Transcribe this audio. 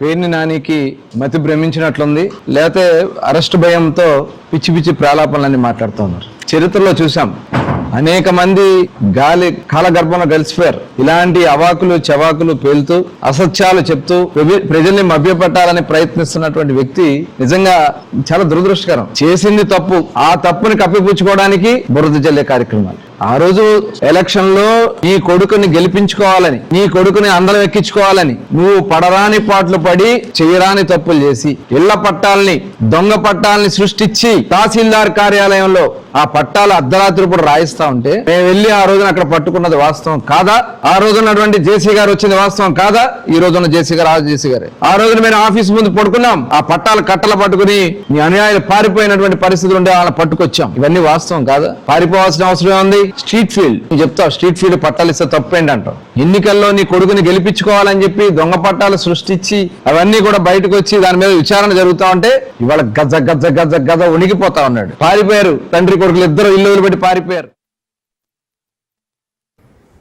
పేర్ని నానికి మతి భ్రమించినట్లుంది, లేకపోతే అరెస్ట్ భయంతో పిచ్చి పిచ్చి ప్రాలాపనలన్నీ మాట్లాడుతున్నారు. చరిత్రలో చూసాం, అనేక మంది గాలి కాలగర్భంలో కలిసిపోయారు. ఇలాంటి అవాకులు చవాకులు పేలుతూ అసత్యాలు చెప్తూ ప్రజల్ని మభ్యపెట్టాలని ప్రయత్నిస్తున్నటువంటి వ్యక్తి నిజంగా చాలా దురదృష్టకరం. చేసింది తప్పు, ఆ తప్పుని కప్పిపుచ్చుకోవడానికి బురద జల్లే కార్యక్రమాలు. ఆ రోజు ఎలక్షన్ లో నీ కొడుకుని గెలిపించుకోవాలని, నీ కొడుకుని అందరం ఎక్కించుకోవాలని నువ్వు పడరాని పాటలు పడి చేయరాని తప్పులు చేసి ఇళ్ల పట్టాలని, దొంగ పట్టాలని సృష్టించి తహసీల్దార్ కార్యాలయంలో ఆ పట్టాలు అర్ధరాత్రి కూడా రాయిస్తా ఉంటే మేము వెళ్ళి ఆ రోజున అక్కడ పట్టుకున్నది వాస్తవం కాదా? ఆ రోజున్నటువంటి జేసీ గారు వచ్చింది వాస్తవం కాదా? ఈ రోజున్న జేసీ గారు జేసీ గారే. ఆ రోజున మేము ఆఫీస్ ముందు పడుకున్నాం, ఆ పట్టాలు కట్టలు పట్టుకుని నీ అనుయాయులు పారిపోయినటువంటి పరిస్థితులు ఉండే వాళ్ళని పట్టుకొచ్చాం. ఇవన్నీ వాస్తవం కాదా? పారిపోవాల్సిన అవసరం ఉంది. స్ట్రీట్ ఫీల్డ్ చెప్తావు, స్ట్రీట్ ఫీల్డ్ పట్టాలు ఇస్తే తప్పేంటి అంటావు. ఎన్నికల్లో నీ కొడుకుని గెలిపించుకోవాలని చెప్పి దొంగ పట్టాలు సృష్టించి అవన్నీ కూడా బయటకు వచ్చి దాని మీద విచారణ జరుగుతా ఉంటే ఇవాళ గజ గజ గజ గజ ఉనికిపోతా ఉన్నాడు. పారిపోయారు, తండ్రి కొడుకులు ఇద్దరు ఇల్లు వదిలిపెట్టి పారిపోయారు.